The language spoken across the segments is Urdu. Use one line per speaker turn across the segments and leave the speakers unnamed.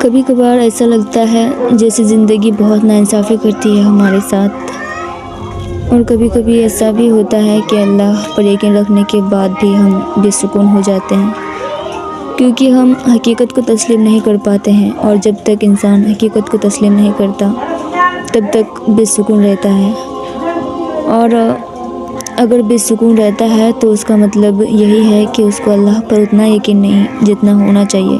کبھی کبھار ایسا لگتا ہے جیسے زندگی بہت ناانصافی کرتی ہے ہمارے ساتھ، اور کبھی کبھی ایسا بھی ہوتا ہے کہ اللہ پر یقین رکھنے کے بعد بھی ہم بے سکون ہو جاتے ہیں، کیونکہ ہم حقیقت کو تسلیم نہیں کر پاتے ہیں، اور جب تک انسان حقیقت کو تسلیم نہیں کرتا تب تک بے سکون رہتا ہے، اور اگر بے سکون رہتا ہے تو اس کا مطلب یہی ہے کہ اس کو اللہ پر اتنا یقین نہیں جتنا ہونا چاہیے۔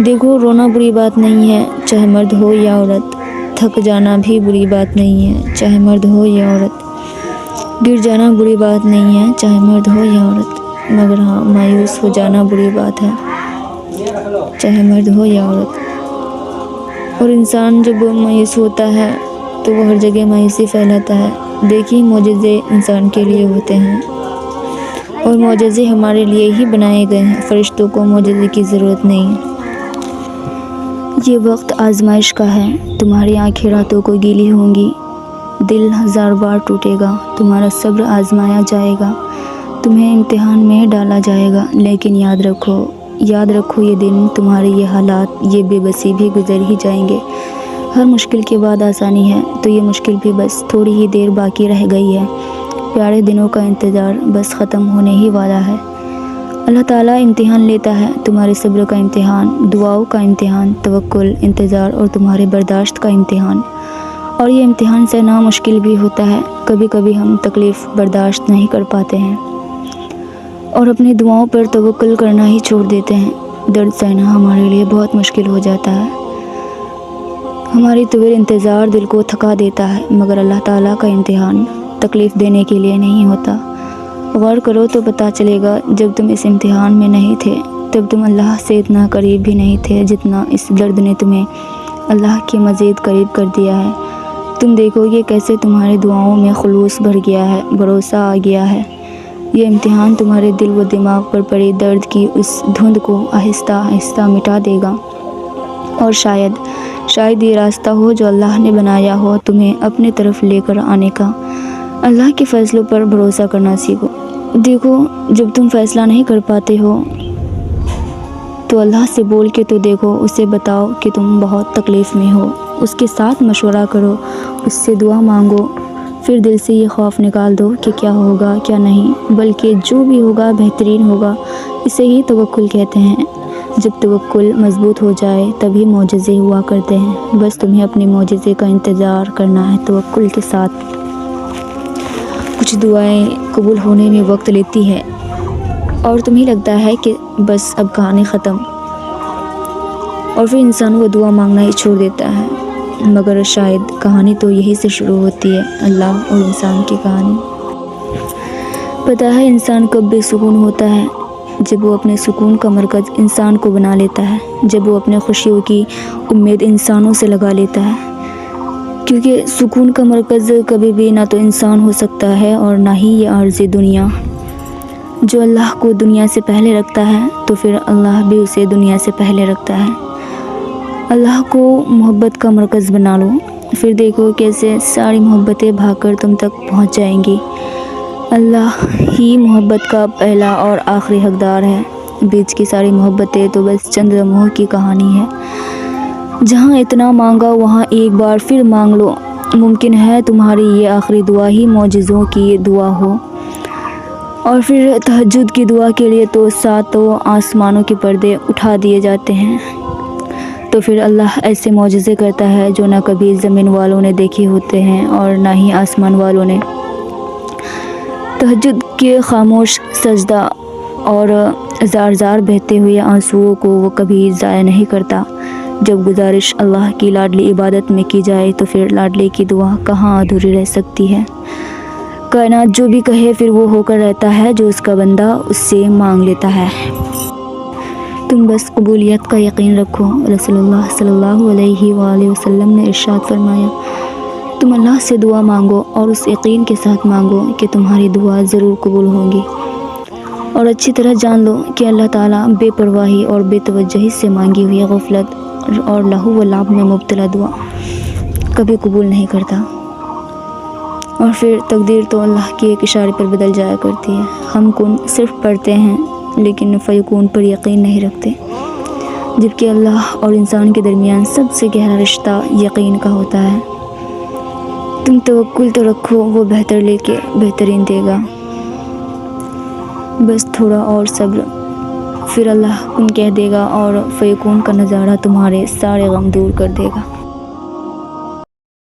دیکھو، رونا بری بات نہیں ہے، چاہے مرد ہو یا عورت۔ تھک جانا بھی بری بات نہیں ہے، چاہے مرد ہو یا عورت۔ گر جانا بری بات نہیں ہے، چاہے مرد ہو یا عورت، مگر ہاں، مایوس ہو جانا بری بات ہے، چاہے مرد ہو یا عورت۔ اور انسان جب مایوس ہوتا ہے تو وہ ہر جگہ مایوسی پھیلاتا ہے۔ دیکھیے، معجزے انسان کے لیے ہوتے ہیں، اور معجزے ہمارے لیے ہی بنائے گئے ہیں، فرشتوں کو معجزے کی ضرورت نہیں۔ یہ وقت آزمائش کا ہے، تمہاری آنکھیں راتوں کو گیلی ہوں گی، دل 1000 بار ٹوٹے گا، تمہارا صبر آزمایا جائے گا، تمہیں امتحان میں ڈالا جائے گا، لیکن یاد رکھو یہ دن، تمہارے یہ حالات، یہ بے بسی بھی گزر ہی جائیں گے۔ ہر مشکل کے بعد آسانی ہے، تو یہ مشکل بھی بس تھوڑی ہی دیر باقی رہ گئی ہے۔ پیارے دنوں کا انتظار بس ختم ہونے ہی والا ہے۔ اللہ تعالیٰ امتحان لیتا ہے، تمہارے صبر کا امتحان، دعاؤں کا امتحان، توکل، انتظار اور تمہارے برداشت کا امتحان۔ اور یہ امتحان سہنا مشکل بھی ہوتا ہے، کبھی کبھی ہم تکلیف برداشت نہیں کر پاتے ہیں اور اپنی دعاؤں پر توکل کرنا ہی چھوڑ دیتے ہیں۔ درد سہنا ہمارے لیے بہت مشکل ہو جاتا ہے، ہماری طویل انتظار دل کو تھکا دیتا ہے، مگر اللہ تعالیٰ کا امتحان تکلیف دینے کے لیے نہیں ہوتا۔ غور کرو تو پتہ چلے گا، جب تم اس امتحان میں نہیں تھے تب تم اللہ سے اتنا قریب بھی نہیں تھے جتنا اس درد نے تمہیں اللہ کے مزید قریب کر دیا ہے۔ تم دیکھو گے کیسے تمہاری دعاؤں میں خلوص بڑھ گیا ہے، بھروسہ آ گیا ہے۔ یہ امتحان تمہارے دل و دماغ پر پڑی درد کی اس دھند کو آہستہ آہستہ مٹا دے گا، اور شاید یہ راستہ ہو جو اللہ نے بنایا ہو تمہیں اپنے طرف لے کر آنے کا۔ اللہ کے فیصلوں پر بھروسہ کرنا سیکھو۔ دیکھو، جب تم فیصلہ نہیں کر پاتے ہو تو اللہ سے بول کے تو دیکھو، اسے بتاؤ کہ تم بہت تکلیف میں ہو، اس کے ساتھ مشورہ کرو، اس سے دعا مانگو، پھر دل سے یہ خوف نکال دو کہ کیا ہوگا کیا نہیں، بلکہ جو بھی ہوگا بہترین ہوگا۔ اسے ہی توکل کہتے ہیں۔ جب توکل مضبوط ہو جائے تبھی معجزے ہوا کرتے ہیں، بس تمہیں اپنے معجزے کا انتظار کرنا ہے توکل کے ساتھ۔ کچھ دعائیں قبول ہونے میں وقت لیتی ہیں اور تمہیں لگتا ہے کہ بس اب کہانی ختم، اور پھر انسان وہ دعا مانگنا ہی چھوڑ دیتا ہے، مگر شاید کہانی تو یہی سے شروع ہوتی ہے، اللہ اور انسان کی کہانی۔ پتہ ہے انسان کب بے سکون ہوتا ہے؟ جب وہ اپنے سکون کا مرکز انسان کو بنا لیتا ہے، جب وہ اپنے خوشیوں کی امید انسانوں سے لگا لیتا ہے، کیونکہ سکون کا مرکز کبھی بھی نہ تو انسان ہو سکتا ہے اور نہ ہی یہ عارضی دنیا۔ جو اللہ کو دنیا سے پہلے رکھتا ہے تو پھر اللہ بھی اسے دنیا سے پہلے رکھتا ہے۔ اللہ کو محبت کا مرکز بنا لو، پھر دیکھو کیسے ساری محبتیں بھاگ کر تم تک پہنچ جائیں گی۔ اللہ ہی محبت کا پہلا اور آخری حقدار ہے، بیچ کی ساری محبتیں تو بس چند لمحوں کی کہانی ہے۔ جہاں اتنا مانگا وہاں ایک بار پھر مانگ لو، ممکن ہے تمہاری یہ آخری دعا ہی معجزوں کی دعا ہو۔ اور پھر تہجد کی دعا کے لیے تو 7 آسمانوں کے پردے اٹھا دیے جاتے ہیں، تو پھر اللہ ایسے معجزے کرتا ہے جو نہ کبھی زمین والوں نے دیکھے ہوتے ہیں اور نہ ہی آسمان والوں نے۔ تہجد کے خاموش سجدہ اور زار زار بہتے ہوئے آنسوؤں کو وہ کبھی ضائع نہیں کرتا۔ جب گزارش اللہ کی لاڈلی عبادت میں کی جائے تو پھر لاڈلے کی دعا کہاں ادھوری رہ سکتی ہے؟ کائنات جو بھی کہے پھر وہ ہو کر رہتا ہے جو اس کا بندہ اس سے مانگ لیتا ہے۔ تم بس قبولیت کا یقین رکھو۔ رسول اللہ صلی اللہ علیہ وآلہ وسلم نے ارشاد فرمایا، تم اللہ سے دعا مانگو اور اس یقین کے ساتھ مانگو کہ تمہاری دعا ضرور قبول ہوگی، اور اچھی طرح جان لو کہ اللہ تعالیٰ بے پرواہی اور بے توجہی سے مانگی ہوئی غفلت اور لہو و لعب میں مبتلا دعا کبھی قبول نہیں کرتا۔ اور پھر تقدیر تو اللہ کے ایک اشارے پر بدل جایا کرتی ہے۔ ہم کن صرف پڑھتے ہیں لیکن فیکون پر یقین نہیں رکھتے۔ جبکہ اللہ اور انسان کے درمیان سب سے گہرا رشتہ یقین کا ہوتا ہے۔ تم توکل تو رکھو، وہ بہتر لے کے بہترین دے گا، بس تھوڑا اور صبر، پھر اللہ کن کہہ دے گا اور فیکون کا نظارہ تمہارے سارے غم دور کر دے گا۔